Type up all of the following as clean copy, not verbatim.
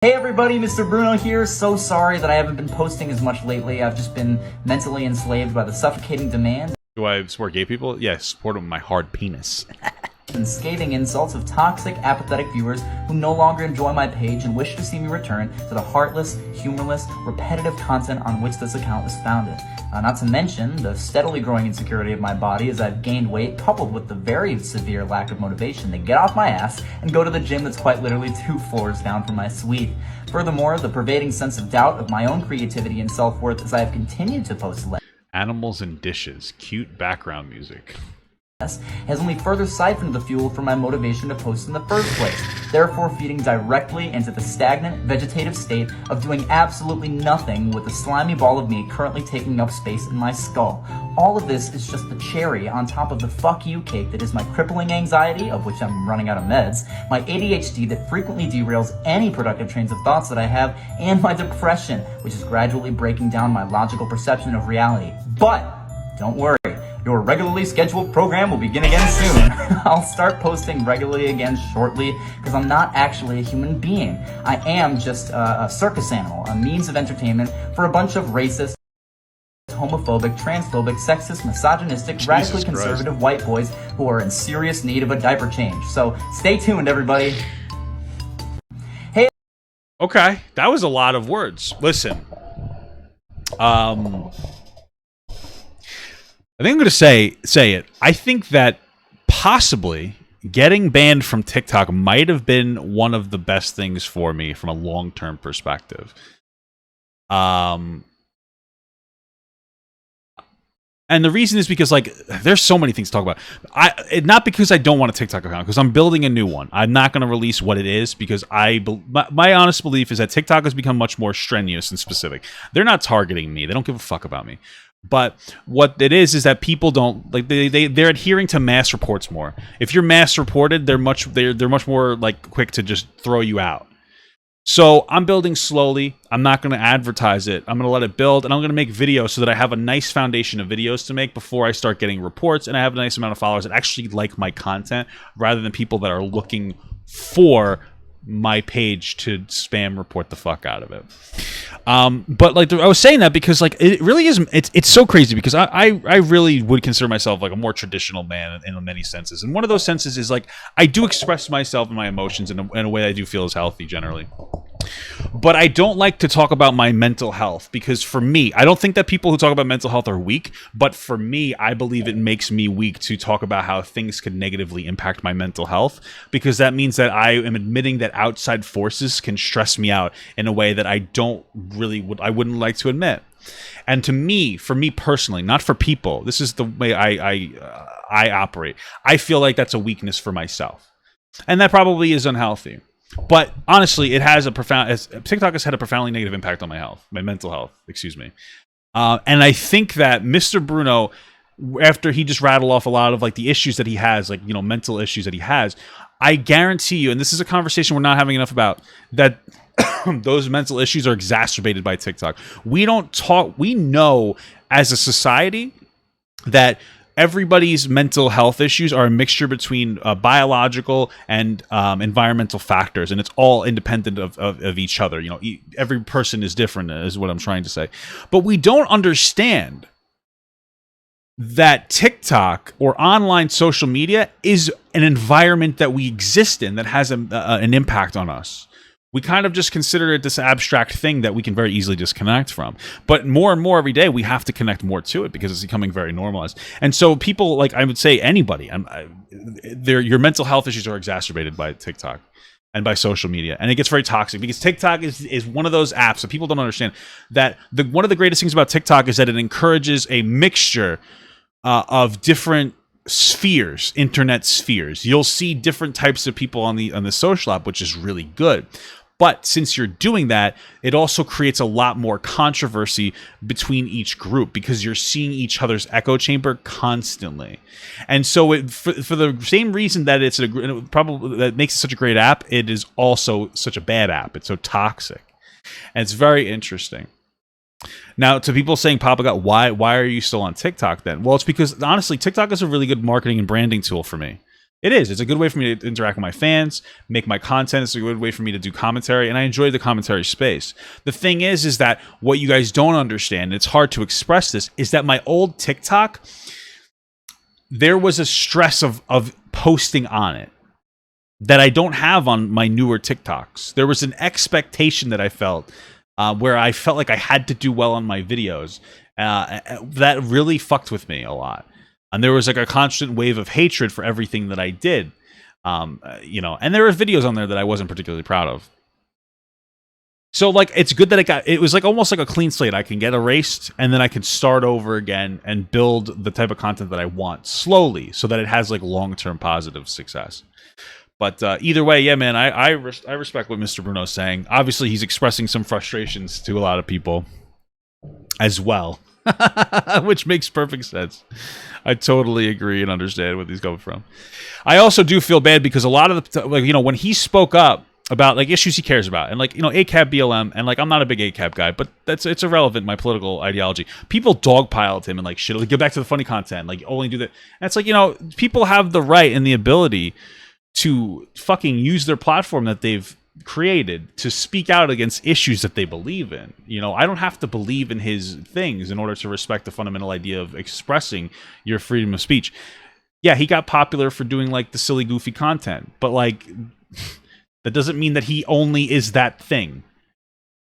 Hey everybody, Mr. Bruno here. So sorry that I haven't been posting as much lately. I've just been mentally enslaved by the suffocating demands Do I support gay people? Yes, support them with my hard penis. and scathing insults of toxic, apathetic viewers who no longer enjoy my page and wish to see me return to the heartless, humorless, repetitive content on which this account was founded. Not to mention the steadily growing insecurity of my body as I've gained weight, coupled with the very severe lack of motivation to get off my ass and go to the gym that's quite literally 2 floors down from my suite. Furthermore, the pervading sense of doubt of my own creativity and self-worth as I have continued to post Animals and dishes. Cute background music. has only further siphoned the fuel from my motivation to post in the first place, therefore feeding directly into the stagnant, vegetative state of doing absolutely nothing with the slimy ball of meat currently taking up space in my skull. All of this is just the cherry on top of the fuck you cake that is my crippling anxiety, of which I'm running out of meds, my ADHD that frequently derails any productive trains of thoughts that I have, and my depression, which is gradually breaking down my logical perception of reality. But don't worry. Your regularly scheduled program will begin again soon. I'll start posting regularly again shortly because I'm not actually a human being. I am just a circus animal, a means of entertainment for a bunch of racist, homophobic, transphobic, sexist, misogynistic, radically conservative white boys who are in serious need of a diaper change. So stay tuned, everybody. Hey. Okay, that was a lot of words. Listen. I think I'm going to say it. I think that possibly getting banned from TikTok might have been one of the best things for me from a long-term perspective. And the reason is because, like, there's so many things to talk about. Not because I don't want a TikTok account, because I'm building a new one. I'm not going to release what it is because my honest belief is that TikTok has become much more strenuous and specific. They're not targeting me. They don't give a fuck about me. But what it is that people don't like. They're adhering to mass reports more. If you're mass reported, they're much more like quick to just throw you out. So I'm building slowly. I'm not going to advertise it. I'm going to let it build, and I'm going to make videos so that I have a nice foundation of videos to make before I start getting reports, and I have a nice amount of followers that actually like my content rather than people that are looking for my page to spam report the fuck out of it. But like I was saying that because like it really is, it's so crazy because I really would consider myself like a more traditional man in many senses, and one of those senses is like I do express myself and my emotions in a way I do feel is healthy generally. But I don't like to talk about my mental health because for me, I don't think that people who talk about mental health are weak, but for me, I believe it makes me weak to talk about how things could negatively impact my mental health because that means that I am admitting that outside forces can stress me out in a way that I wouldn't like to admit. And to me, for me personally, not for people, this is the way I operate. I feel like that's a weakness for myself. And that probably is unhealthy. But honestly, it has TikTok has had a profoundly negative impact on my mental health, excuse me. And I think that Mr. Bruno, after he just rattled off a lot of like the issues that he has, like, you know, mental issues that he has, I guarantee you, and this is a conversation we're not having enough about, that those mental issues are exacerbated by TikTok. We know as a society that everybody's mental health issues are a mixture between biological and environmental factors, and it's all independent of each other. You know, every person is different, is what I'm trying to say. But we don't understand that TikTok or online social media is an environment that we exist in that has an impact on us. We kind of just consider it this abstract thing that we can very easily disconnect from. But more and more every day, we have to connect more to it because it's becoming very normalized. And so people, like I would say anybody, your mental health issues are exacerbated by TikTok and by social media. And it gets very toxic because TikTok is one of those apps that people don't understand that one of the greatest things about TikTok is that it encourages a mixture of different spheres, internet spheres. You'll see different types of people on the social app, which is really good. But since you're doing that, it also creates a lot more controversy between each group because you're seeing each other's echo chamber constantly. And so for the same reason that that makes it such a great app, it is also such a bad app. It's so toxic. And it's very interesting. Now, to people saying, Papa God, why are you still on TikTok then? Well, it's because honestly, TikTok is a really good marketing and branding tool for me. It is. It's a good way for me to interact with my fans, make my content. It's a good way for me to do commentary, and I enjoy the commentary space. The thing is that what you guys don't understand, and it's hard to express this, is that my old TikTok, there was a stress of posting on it that I don't have on my newer TikToks. There was an expectation that I felt where I felt like I had to do well on my videos. That really fucked with me a lot. And there was like a constant wave of hatred for everything that I did. You know, and there were videos on there that I wasn't particularly proud of. So like, it's good that it was like almost like a clean slate. I can get erased and then I can start over again and build the type of content that I want slowly so that it has like long-term positive success. But either way, yeah, man, I respect what Mr. Bruno's saying. Obviously, he's expressing some frustrations to a lot of people as well, which makes perfect sense. I totally agree and understand where he's coming from. I also do feel bad because a lot of the, like, you know, when he spoke up about like issues he cares about, and like, you know, ACAB, BLM, and like, I'm not a big ACAB guy, but it's irrelevant, my political ideology. People dogpiled him and like shit, like, go back to the funny content, like only do that. And it's like, you know, people have the right and the ability to fucking use their platform that they've created to speak out against issues that they believe in. You know, I don't have to believe in his things in order to respect the fundamental idea of expressing your freedom of speech. Yeah, he got popular for doing like the silly, goofy content, but like that doesn't mean that he only is that thing.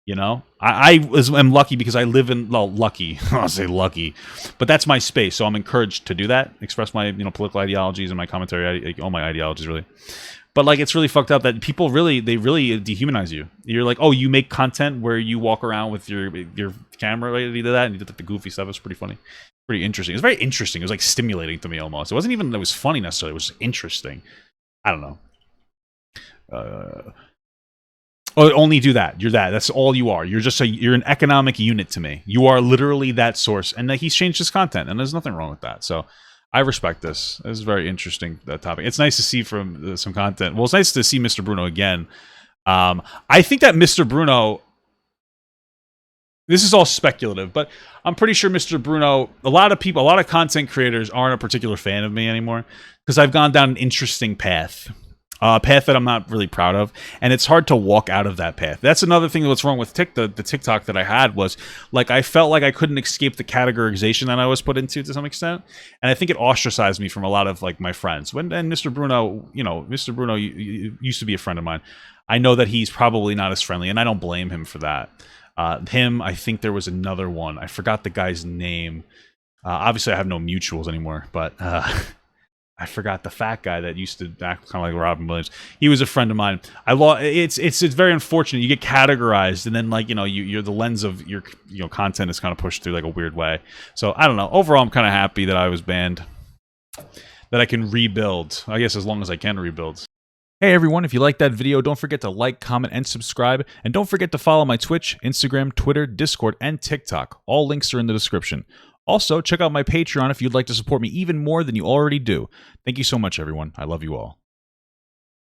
You know, I am lucky because I live in, well, lucky, I'll say lucky, but that's my space. So I'm encouraged to do that, express my, you know, political ideologies and my commentary, like, all my ideologies really. But like, it's really fucked up that people they really dehumanize you. You're like, oh, you make content where you walk around with your camera, right? You did that, and you did like the goofy stuff. It was pretty funny, pretty interesting. It was very interesting. It was like stimulating to me almost. It wasn't even that it was funny necessarily. It was just interesting. I don't know. Oh, only do that. You're that. That's all you are. You're just you're an economic unit to me. You are literally that source. And he's changed his content, and there's nothing wrong with that. So I respect this. This is very interesting, that topic. It's nice to see from some content. Well, it's nice to see Mr. Bruno again. I think that Mr. Bruno, this is all speculative, but I'm pretty sure Mr. Bruno, a lot of content creators aren't a particular fan of me anymore because I've gone down an interesting path. A path that I'm not really proud of, and it's hard to walk out of that path. That's another thing that's wrong with the TikTok that I had was, like, I felt like I couldn't escape the categorization that I was put into to some extent, and I think it ostracized me from a lot of, like, my friends. And Mr. Bruno, you know, Mr. Bruno used to be a friend of mine. I know that he's probably not as friendly, and I don't blame him for that. I think there was another one. I forgot the guy's name. Obviously, I have no mutuals anymore, but... I forgot the fat guy that used to act kind of like Robin Williams. He was a friend of mine. It's very unfortunate. You get categorized, and then, like, you know, you're the lens of your, you know, content is kind of pushed through like a weird way. So I don't know. Overall, I'm kind of happy that I was banned. That I can rebuild. I guess as long as I can rebuild. Hey everyone, if you liked that video, don't forget to like, comment, and subscribe. And don't forget to follow my Twitch, Instagram, Twitter, Discord, and TikTok. All links are in the description. Also, check out my Patreon if you'd like to support me even more than you already do. Thank you so much, everyone. I love you all.